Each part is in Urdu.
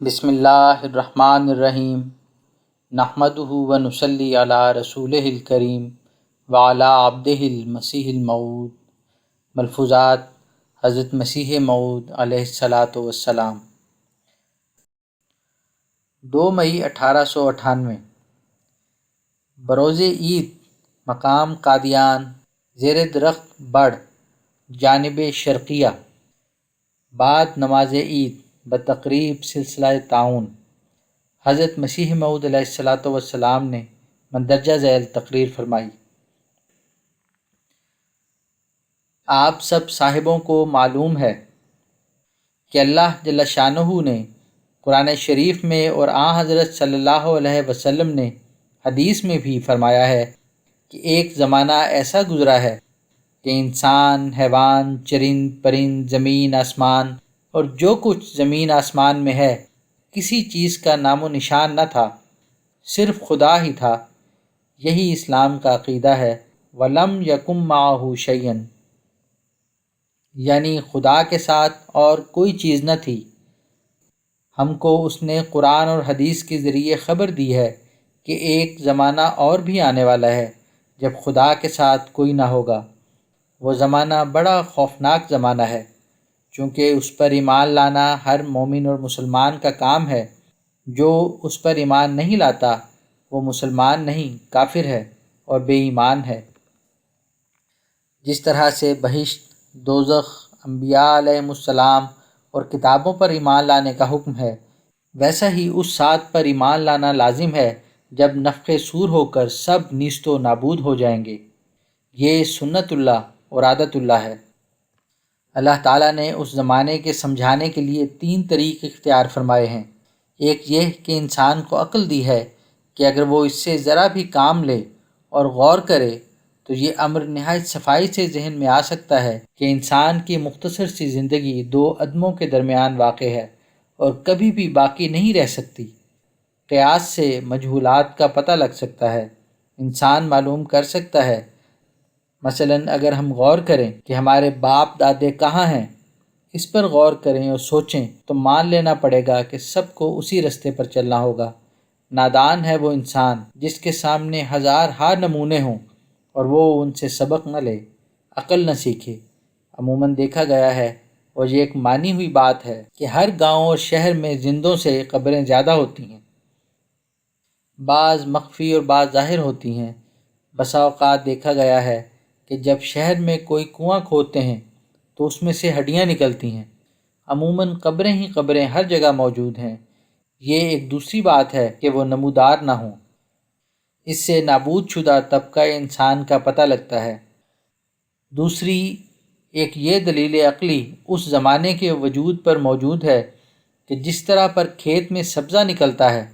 بسم اللہ الرحمن الرحیم نحمدہ و نصلی علی رسولہ الکریم وعلی عبدہ المسیح الموعود۔ ملفوظات حضرت مسیح موعود علیہ الصلاۃ والسلام۔ 2 مئی 1898 بروز عید مقام قادیان، زیر درخت بڑھ، جانب شرقیہ، بعد نماز عید بتقریب سلسلہ تعاون، حضرت مسیح موعود علیہ الصلاۃ والسلام نے مندرجہ ذیل تقریر فرمائی۔ آپ سب صاحبوں کو معلوم ہے کہ اللہ جل شانہ نے قرآن شریف میں اور آن حضرت صلی اللہ علیہ وسلم نے حدیث میں بھی فرمایا ہے کہ ایک زمانہ ایسا گزرا ہے کہ انسان، حیوان، چرند پرند، زمین آسمان اور جو کچھ زمین آسمان میں ہے، کسی چیز کا نام و نشان نہ تھا، صرف خدا ہی تھا۔ یہی اسلام کا عقیدہ ہے۔ وَلَمْ يَكُنْ مَعَهُ شَيْءٌ، یعنی خدا کے ساتھ اور کوئی چیز نہ تھی۔ ہم کو اس نے قرآن اور حدیث کے ذریعے خبر دی ہے کہ ایک زمانہ اور بھی آنے والا ہے جب خدا کے ساتھ کوئی نہ ہوگا۔ وہ زمانہ بڑا خوفناک زمانہ ہے، چونکہ اس پر ایمان لانا ہر مومن اور مسلمان کا کام ہے۔ جو اس پر ایمان نہیں لاتا وہ مسلمان نہیں، کافر ہے اور بے ایمان ہے۔ جس طرح سے بہشت، دوزخ، انبیاء علیہم السلام اور کتابوں پر ایمان لانے کا حکم ہے، ویسا ہی اس ساتھ پر ایمان لانا لازم ہے جب نفخ صور ہو کر سب نیست و نابود ہو جائیں گے۔ یہ سنت اللہ اور عادت اللہ ہے۔ اللہ تعالیٰ نے اس زمانے کے سمجھانے کے لیے 3 طریق اختیار فرمائے ہیں۔ ایک یہ کہ انسان کو عقل دی ہے کہ اگر وہ اس سے ذرا بھی کام لے اور غور کرے تو یہ امر نہایت صفائی سے ذہن میں آ سکتا ہے کہ انسان کی مختصر سی زندگی 2 عدموں کے درمیان واقع ہے اور کبھی بھی باقی نہیں رہ سکتی۔ قیاس سے مجہولات کا پتہ لگ سکتا ہے، انسان معلوم کر سکتا ہے۔ مثلاً اگر ہم غور کریں کہ ہمارے باپ دادے کہاں ہیں، اس پر غور کریں اور سوچیں تو مان لینا پڑے گا کہ سب کو اسی رستے پر چلنا ہوگا۔ نادان ہے وہ انسان جس کے سامنے ہزار نمونے ہوں اور وہ ان سے سبق نہ لے، عقل نہ سیکھے۔ عموماً دیکھا گیا ہے اور یہ ایک مانی ہوئی بات ہے کہ ہر گاؤں اور شہر میں زندوں سے قبریں زیادہ ہوتی ہیں۔ بعض مخفی اور بعض ظاہر ہوتی ہیں۔ بسا اوقات دیکھا گیا ہے کہ جب شہر میں کوئی کنواں کھودتے ہیں تو اس میں سے ہڈیاں نکلتی ہیں۔ عموماً قبریں ہی قبریں ہر جگہ موجود ہیں۔ یہ ایک دوسری بات ہے کہ وہ نمودار نہ ہوں۔ اس سے نابود شدہ طبقہ انسان کا پتہ لگتا ہے۔ دوسری ایک یہ دلیل عقلی اس زمانے کے وجود پر موجود ہے کہ جس طرح پر کھیت میں سبزہ نکلتا ہے،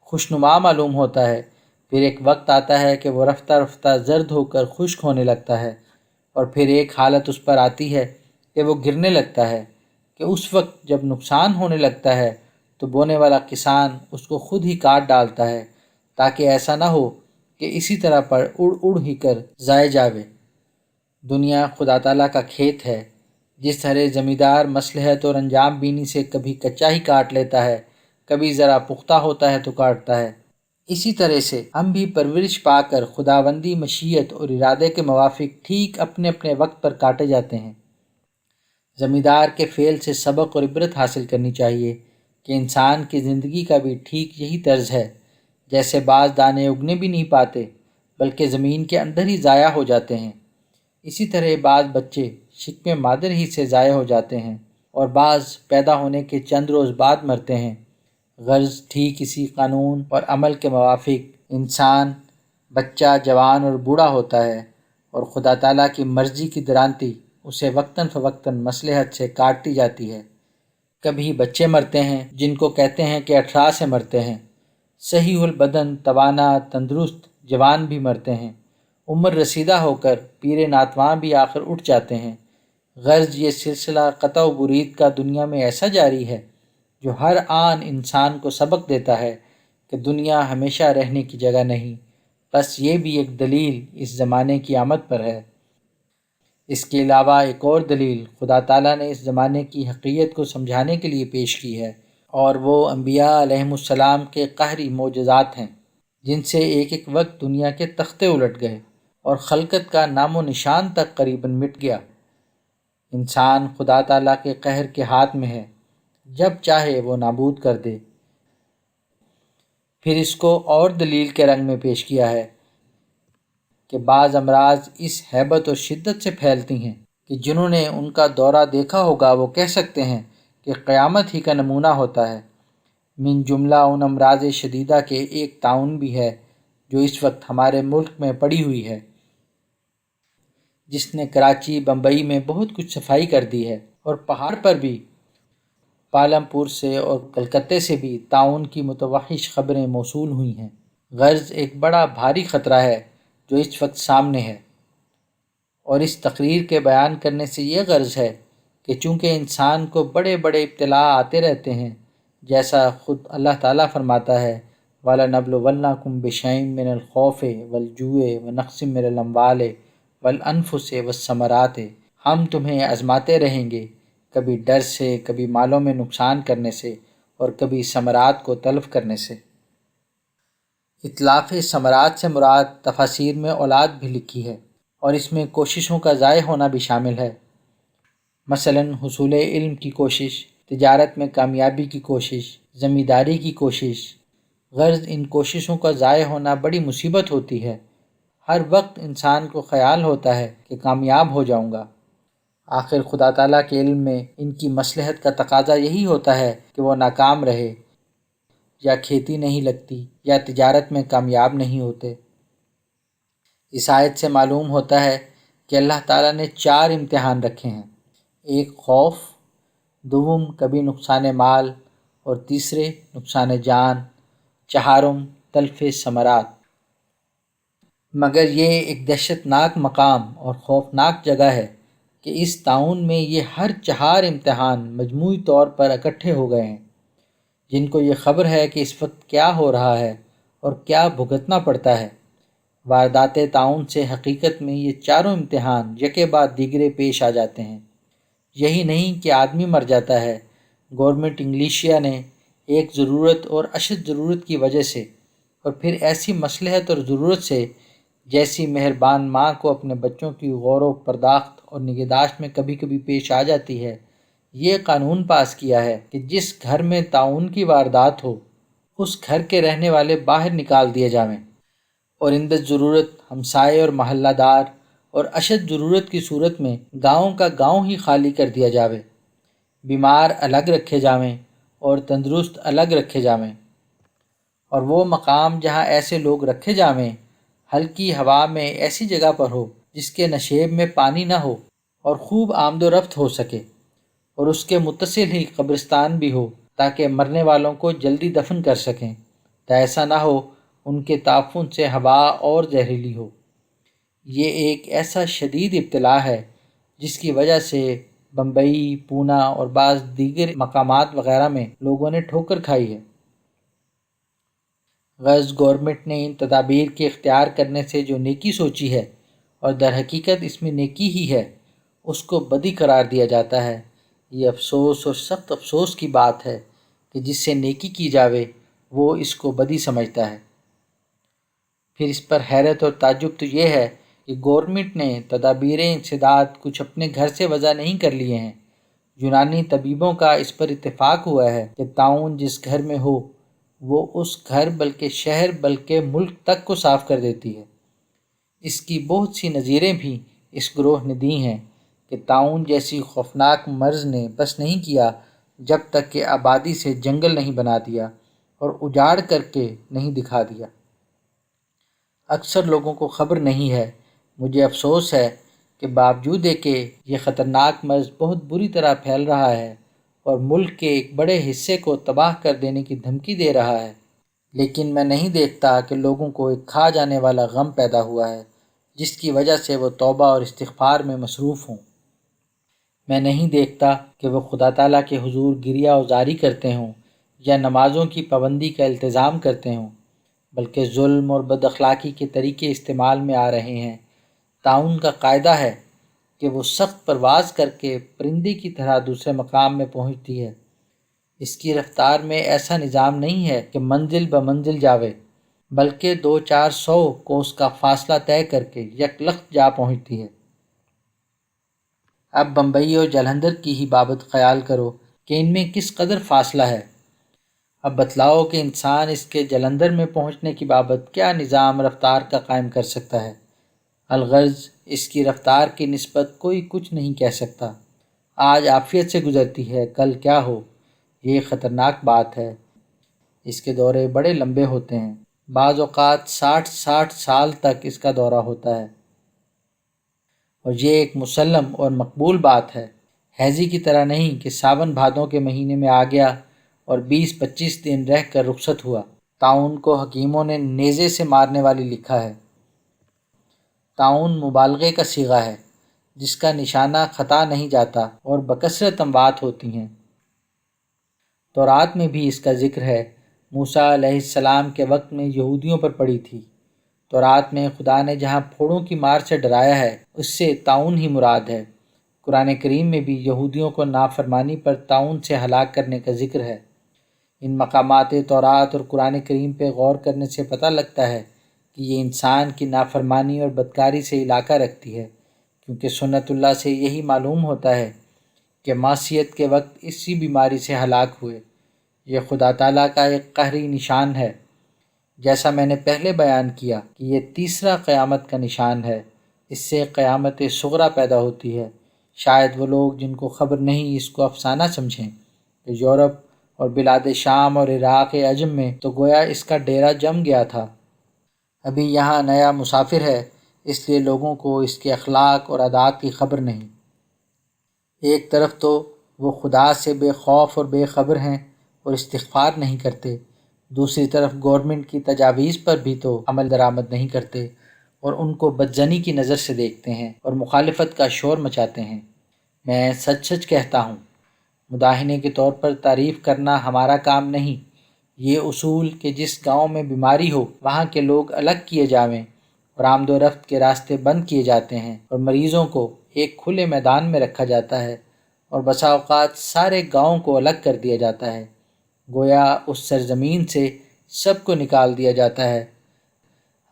خوشنما معلوم ہوتا ہے، پھر ایک وقت آتا ہے کہ وہ رفتہ رفتہ زرد ہو کر خشک ہونے لگتا ہے، اور پھر ایک حالت اس پر آتی ہے کہ وہ گرنے لگتا ہے، کہ اس وقت جب نقصان ہونے لگتا ہے تو بونے والا کسان اس کو خود ہی کاٹ ڈالتا ہے تاکہ ایسا نہ ہو کہ اسی طرح پر اڑ ہی کر ضائع جاوے۔ دنیا خدا تعالیٰ کا کھیت ہے۔ جس طرح زمیندار مصلحت اور انجام بینی سے کبھی کچا ہی کاٹ لیتا ہے، کبھی ذرا پختہ ہوتا ہے تو کاٹتا ہے، اسی طرح سے ہم بھی پرورش پا کر خداوندی مشیت اور ارادے کے موافق ٹھیک اپنے اپنے وقت پر کاٹے جاتے ہیں۔ زمیندار کے فعل سے سبق اور عبرت حاصل کرنی چاہیے کہ انسان کی زندگی کا بھی ٹھیک یہی طرز ہے۔ جیسے بعض دانے اگنے بھی نہیں پاتے بلکہ زمین کے اندر ہی ضائع ہو جاتے ہیں، اسی طرح بعض بچے شکم مادر ہی سے ضائع ہو جاتے ہیں اور بعض پیدا ہونے کے چند روز بعد مرتے ہیں۔ غرض ٹھیک اسی قانون اور عمل کے موافق انسان، بچہ، جوان اور بوڑھا ہوتا ہے، اور خدا تعالیٰ کی مرضی کی درانتی اسے وقتاً فوقتاً مصلحت سے کاٹتی جاتی ہے۔ کبھی بچے مرتے ہیں جن کو کہتے ہیں کہ 18 سے مرتے ہیں۔ صحیح البدن، توانا، تندرست جوان بھی مرتے ہیں۔ عمر رسیدہ ہو کر پیر ناتواں بھی آخر اٹھ جاتے ہیں۔ غرض یہ سلسلہ قطع و برید کا دنیا میں ایسا جاری ہے جو ہر آن انسان کو سبق دیتا ہے کہ دنیا ہمیشہ رہنے کی جگہ نہیں۔ بس یہ بھی ایک دلیل اس زمانے کی آمد پر ہے۔ اس کے علاوہ ایک اور دلیل خدا تعالیٰ نے اس زمانے کی حقیقت کو سمجھانے کے لیے پیش کی ہے، اور وہ انبیاء علیہم السلام کے قہری معجزات ہیں جن سے ایک ایک وقت دنیا کے تختے الٹ گئے اور خلقت کا نام و نشان تک قریباً مٹ گیا۔ انسان خدا تعالیٰ کے قہر کے ہاتھ میں ہے، جب چاہے وہ نابود کر دے۔ پھر اس کو اور دلیل کے رنگ میں پیش کیا ہے کہ بعض امراض اس ہیبت اور شدت سے پھیلتی ہیں کہ جنہوں نے ان کا دورہ دیکھا ہوگا وہ کہہ سکتے ہیں کہ قیامت ہی کا نمونہ ہوتا ہے۔ من جملہ ان امراض شدیدہ کے ایک طاعون بھی ہے جو اس وقت ہمارے ملک میں پڑی ہوئی ہے، جس نے کراچی بمبئی میں بہت کچھ صفائی کر دی ہے، اور پہاڑ پر بھی پالم پور سے اور کلکتے سے بھی طاعون کی متوحش خبریں موصول ہوئی ہیں۔ غرض ایک بڑا بھاری خطرہ ہے جو اس وقت سامنے ہے، اور اس تقریر کے بیان کرنے سے یہ غرض ہے کہ چونکہ انسان کو بڑے بڑے ابتلاء آتے رہتے ہیں، جیسا خود اللہ تعالیٰ فرماتا ہے وَلَنَبْلُوَنَّكُمْ بِشَيْءٍ مِّنَ الْخَوْفِ وَالْجُوعِ وَنَقْصٍ مِّنَ الْأَمْوَالِ وَالْأَنفُسِ وَالثَّمَرَاتِ، ہم تمہیں آزماتے رہیں گے، کبھی ڈر سے، کبھی مالوں میں نقصان کرنے سے، اور کبھی ثمرات کو تلف کرنے سے۔ اطلاق ثمرات سے مراد تفاسیر میں اولاد بھی لکھی ہے، اور اس میں کوششوں کا ضائع ہونا بھی شامل ہے، مثلاً حصول علم کی کوشش، تجارت میں کامیابی کی کوشش، زمینداری کی کوشش۔ غرض ان کوششوں کا ضائع ہونا بڑی مصیبت ہوتی ہے۔ ہر وقت انسان کو خیال ہوتا ہے کہ کامیاب ہو جاؤں گا، آخر خدا تعالیٰ کے علم میں ان کی مصلحت کا تقاضا یہی ہوتا ہے کہ وہ ناکام رہے، یا کھیتی نہیں لگتی، یا تجارت میں کامیاب نہیں ہوتے۔ اس آیت سے معلوم ہوتا ہے کہ اللہ تعالیٰ نے 4 امتحان رکھے ہیں، ایک خوف، دوم کبھی نقصان مال، اور تیسرے نقصان جان، چہارم تلف ثمرات۔ مگر یہ ایک دہشت ناک مقام اور خوفناک جگہ ہے کہ اس طاعون میں یہ ہر 4 امتحان مجموعی طور پر اکٹھے ہو گئے ہیں، جن کو یہ خبر ہے کہ اس وقت کیا ہو رہا ہے اور کیا بھگتنا پڑتا ہے۔ واردات طاعون سے حقیقت میں یہ چاروں امتحان یکے بعد دیگرے پیش آ جاتے ہیں۔ یہی نہیں کہ آدمی مر جاتا ہے، گورنمنٹ انگلیشیا نے ایک ضرورت اور اشد ضرورت کی وجہ سے، اور پھر ایسی مصلحت اور ضرورت سے جیسی مہربان ماں کو اپنے بچوں کی غور و پرداخت اور نگہداشت میں کبھی کبھی پیش آ جاتی ہے، یہ قانون پاس کیا ہے کہ جس گھر میں طاعون کی واردات ہو اس گھر کے رہنے والے باہر نکال دیے جاویں، اور اندر ضرورت ہمسائے اور محلہ دار، اور اشد ضرورت کی صورت میں گاؤں کا گاؤں ہی خالی کر دیا جاوے، بیمار الگ رکھے جاویں اور تندرست الگ رکھے جاویں، اور وہ مقام جہاں ایسے لوگ رکھے جاویں ہلکی ہوا میں ایسی جگہ پر ہو جس کے نشیب میں پانی نہ ہو اور خوب آمد و رفت ہو سکے، اور اس کے متصل ہی قبرستان بھی ہو تاکہ مرنے والوں کو جلدی دفن کر سکیں، تا ایسا نہ ہو ان کے تعفن سے ہوا اور زہریلی ہو۔ یہ ایک ایسا شدید ابتلاء ہے جس کی وجہ سے بمبئی، پونا اور بعض دیگر مقامات وغیرہ میں لوگوں نے ٹھوکر کھائی ہے۔ غرض گورنمنٹ نے ان تدابیر کے اختیار کرنے سے جو نیکی سوچی ہے، اور در حقیقت اس میں نیکی ہی ہے، اس کو بدی قرار دیا جاتا ہے۔ یہ افسوس اور سخت افسوس کی بات ہے کہ جس سے نیکی کی جاوے وہ اس کو بدی سمجھتا ہے۔ پھر اس پر حیرت اور تعجب تو یہ ہے کہ گورنمنٹ نے تدابیر انسداد کچھ اپنے گھر سے وضع نہیں کر لیے ہیں۔ یونانی طبیبوں کا اس پر اتفاق ہوا ہے کہ طاعون جس گھر میں ہو وہ اس گھر بلکہ شہر بلکہ ملک تک کو صاف کر دیتی ہے۔ اس کی بہت سی نظیریں بھی اس گروہ نے دی ہیں کہ طاعون جیسی خوفناک مرض نے بس نہیں کیا جب تک کہ آبادی سے جنگل نہیں بنا دیا اور اجاڑ کر کے نہیں دکھا دیا۔ اکثر لوگوں کو خبر نہیں ہے۔ مجھے افسوس ہے کہ باوجود کہ یہ خطرناک مرض بہت بری طرح پھیل رہا ہے اور ملک کے ایک بڑے حصے کو تباہ کر دینے کی دھمکی دے رہا ہے، لیکن میں نہیں دیکھتا کہ لوگوں کو ایک کھا جانے والا غم پیدا ہوا ہے جس کی وجہ سے وہ توبہ اور استغفار میں مصروف ہوں۔ میں نہیں دیکھتا کہ وہ خدا تعالیٰ کے حضور گریہ وزاری کرتے ہوں یا نمازوں کی پابندی کا التزام کرتے ہوں، بلکہ ظلم اور بد اخلاقی کے طریقے استعمال میں آ رہے ہیں۔ طاعون کا قاعدہ ہے کہ وہ سخت پرواز کر کے پرندے کی طرح دوسرے مقام میں پہنچتی ہے، اس کی رفتار میں ایسا نظام نہیں ہے کہ منزل بمنزل جاوے، بلکہ 200-400 کوس کا فاصلہ طے کر کے یکلخت جا پہنچتی ہے۔ اب بمبئی اور جلندھر کی ہی بابت خیال کرو کہ ان میں کس قدر فاصلہ ہے۔ اب بتلاؤ کہ انسان اس کے جلندھر میں پہنچنے کی بابت کیا نظام رفتار کا قائم کر سکتا ہے۔ الغرض اس کی رفتار کی نسبت کوئی کچھ نہیں کہہ سکتا۔ آج عافیت سے گزرتی ہے، کل کیا ہو، یہ خطرناک بات ہے۔ اس کے دورے بڑے لمبے ہوتے ہیں، بعض اوقات 60 سال تک اس کا دورہ ہوتا ہے، اور یہ ایک مسلم اور مقبول بات ہے۔ حیضی کی طرح نہیں کہ ساون بھادوں کے مہینے میں آ گیا اور 20-25 دن رہ کر رخصت ہوا۔ طاعون کو حکیموں نے نیزے سے مارنے والی لکھا ہے۔ طاعون مبالغے کا صیغہ ہے، جس کا نشانہ خطا نہیں جاتا اور بکثرت اموات ہوتی ہیں۔ تورات میں بھی اس کا ذکر ہے۔ موسیٰ علیہ السلام کے وقت میں یہودیوں پر پڑی تھی۔ تورات میں خدا نے جہاں پھوڑوں کی مار سے ڈرایا ہے، اس سے طاعون ہی مراد ہے۔ قرآن کریم میں بھی یہودیوں کو نافرمانی پر طاعون سے ہلاک کرنے کا ذکر ہے۔ ان مقامات تورات اور قرآن کریم پہ غور کرنے سے پتہ لگتا ہے کہ یہ انسان کی نافرمانی اور بدکاری سے علاقہ رکھتی ہے، کیونکہ سنت اللہ سے یہی معلوم ہوتا ہے کہ معصیت کے وقت اسی بیماری سے ہلاک ہوئے۔ یہ خدا تعالیٰ کا ایک قہری نشان ہے۔ جیسا میں نے پہلے بیان کیا کہ یہ تیسرا قیامت کا نشان ہے، اس سے قیامت صغریٰ پیدا ہوتی ہے۔ شاید وہ لوگ جن کو خبر نہیں اس کو افسانہ سمجھیں کہ یورپ اور بلاد شام اور عراق عجم میں تو گویا اس کا ڈیرا جم گیا تھا۔ ابھی یہاں نیا مسافر ہے، اس لیے لوگوں کو اس کے اخلاق اور عادات کی خبر نہیں۔ ایک طرف تو وہ خدا سے بے خوف اور بے خبر ہیں اور استغفار نہیں کرتے، دوسری طرف گورنمنٹ کی تجاویز پر بھی تو عمل درآمد نہیں کرتے اور ان کو بدظنی کی نظر سے دیکھتے ہیں اور مخالفت کا شور مچاتے ہیں۔ میں سچ سچ کہتا ہوں، مداحنے کے طور پر تعریف کرنا ہمارا کام نہیں۔ یہ اصول کہ جس گاؤں میں بیماری ہو وہاں کے لوگ الگ کیے جاویں اور آمد و رفت کے راستے بند کیے جاتے ہیں اور مریضوں کو ایک کھلے میدان میں رکھا جاتا ہے اور بسا اوقات سارے گاؤں کو الگ کر دیا جاتا ہے، گویا اس سرزمین سے سب کو نکال دیا جاتا ہے۔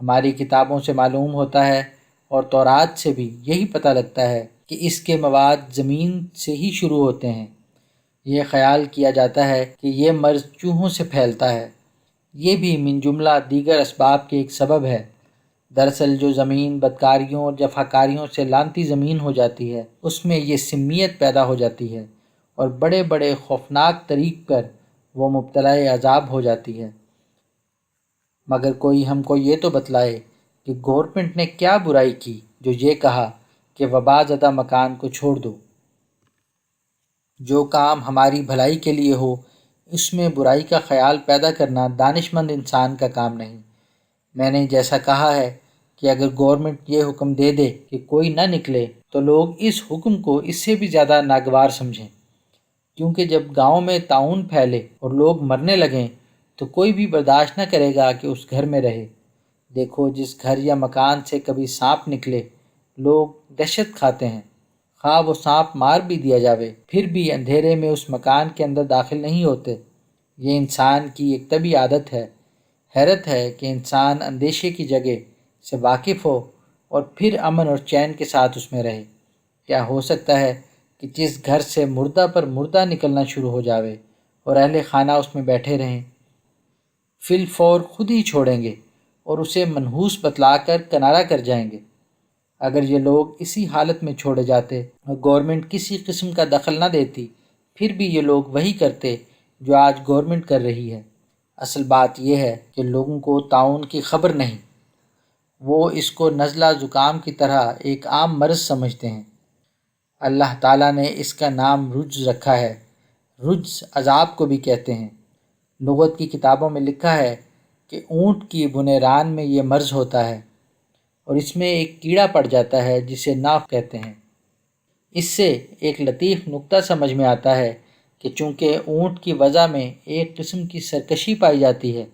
ہماری کتابوں سے معلوم ہوتا ہے اور تورات سے بھی یہی پتہ لگتا ہے کہ اس کے مواد زمین سے ہی شروع ہوتے ہیں۔ یہ خیال کیا جاتا ہے کہ یہ مرض چوہوں سے پھیلتا ہے، یہ بھی من جملہ دیگر اسباب کے ایک سبب ہے۔ دراصل جو زمین بدکاریوں اور جفاکاریوں سے لانتی زمین ہو جاتی ہے، اس میں یہ سمیت پیدا ہو جاتی ہے اور بڑے بڑے خوفناک طریق پر وہ مبتلا عذاب ہو جاتی ہے۔ مگر کوئی ہم کو یہ تو بتلائے کہ گورنمنٹ نے کیا برائی کی جو یہ کہا کہ وبا زدہ مکان کو چھوڑ دو۔ جو کام ہماری بھلائی کے لیے ہو، اس میں برائی کا خیال پیدا کرنا دانش مند انسان کا کام نہیں۔ میں نے جیسا کہا ہے کہ اگر گورنمنٹ یہ حکم دے دے کہ کوئی نہ نکلے تو لوگ اس حکم کو اس سے بھی زیادہ ناگوار سمجھیں، کیونکہ جب گاؤں میں طاعون پھیلے اور لوگ مرنے لگیں تو کوئی بھی برداشت نہ کرے گا کہ اس گھر میں رہے۔ دیکھو جس گھر یا مکان سے کبھی سانپ نکلے، لوگ دہشت کھاتے ہیں، خواہ وہ سانپ مار بھی دیا جاوے پھر بھی اندھیرے میں اس مکان کے اندر داخل نہیں ہوتے۔ یہ انسان کی ایک طبعی عادت ہے۔ حیرت ہے کہ انسان اندیشے کی جگہ سے واقف ہو اور پھر امن اور چین کے ساتھ اس میں رہے۔ کیا ہو سکتا ہے کہ جس گھر سے مردہ پر مردہ نکلنا شروع ہو جاوے اور اہل خانہ اس میں بیٹھے رہیں، فی الفور خود ہی چھوڑیں گے اور اسے منحوس بتلا کر کنارہ کر جائیں گے۔ اگر یہ لوگ اسی حالت میں چھوڑے جاتے اور گورنمنٹ کسی قسم کا دخل نہ دیتی، پھر بھی یہ لوگ وہی کرتے جو آج گورنمنٹ کر رہی ہے۔ اصل بات یہ ہے کہ لوگوں کو طاعون کی خبر نہیں، وہ اس کو نزلہ زکام کی طرح ایک عام مرض سمجھتے ہیں۔ اللہ تعالیٰ نے اس کا نام رجز رکھا ہے۔ رجز عذاب کو بھی کہتے ہیں۔ لغت کی کتابوں میں لکھا ہے کہ اونٹ کی بنے ران میں یہ مرض ہوتا ہے اور اس میں ایک کیڑا پڑ جاتا ہے جسے ناف کہتے ہیں۔ اس سے ایک لطیف نکتہ سمجھ میں آتا ہے کہ چونکہ اونٹ کی وضع میں ایک قسم کی سرکشی پائی جاتی ہے،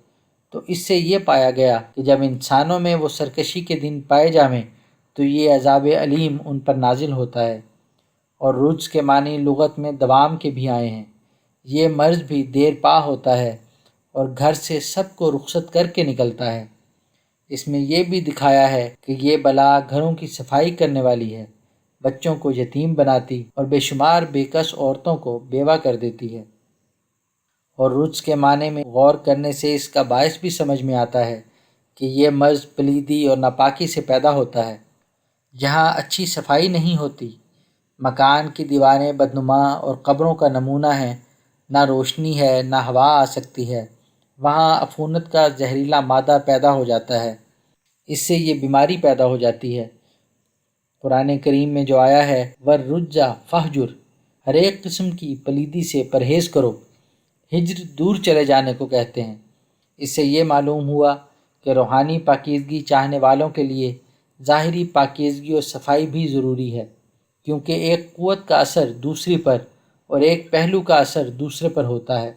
تو اس سے یہ پایا گیا کہ جب انسانوں میں وہ سرکشی کے دن پائے جاویں تو یہ عذاب علیم ان پر نازل ہوتا ہے۔ اور رجز کے معنی لغت میں دوام کے بھی آئے ہیں۔ یہ مرض بھی دیر پا ہوتا ہے اور گھر سے سب کو رخصت کر کے نکلتا ہے۔ اس میں یہ بھی دکھایا ہے کہ یہ بلا گھروں کی صفائی کرنے والی ہے، بچوں کو یتیم بناتی اور بے شمار بے کس عورتوں کو بیوہ کر دیتی ہے۔ اور رجز کے معنی میں غور کرنے سے اس کا باعث بھی سمجھ میں آتا ہے کہ یہ مرض پلیدی اور ناپاکی سے پیدا ہوتا ہے۔ جہاں اچھی صفائی نہیں ہوتی، مکان کی دیواریں بدنما اور قبروں کا نمونہ ہیں، نہ روشنی ہے نہ ہوا آ سکتی ہے، وہاں عفونت کا زہریلا مادہ پیدا ہو جاتا ہے، اس سے یہ بیماری پیدا ہو جاتی ہے۔ قرآن کریم میں جو آیا ہے وَالرُّجَّ فَاہْجُرْ، ہر ایک قسم کی پلیدی سے پرہیز کرو، ہجر دور چلے جانے کو کہتے ہیں۔ اس سے یہ معلوم ہوا کہ روحانی پاکیزگی چاہنے والوں کے لیے ظاہری پاکیزگی اور صفائی بھی ضروری ہے، کیونکہ ایک قوت کا اثر دوسری پر اور ایک پہلو کا اثر دوسرے پر ہوتا ہے۔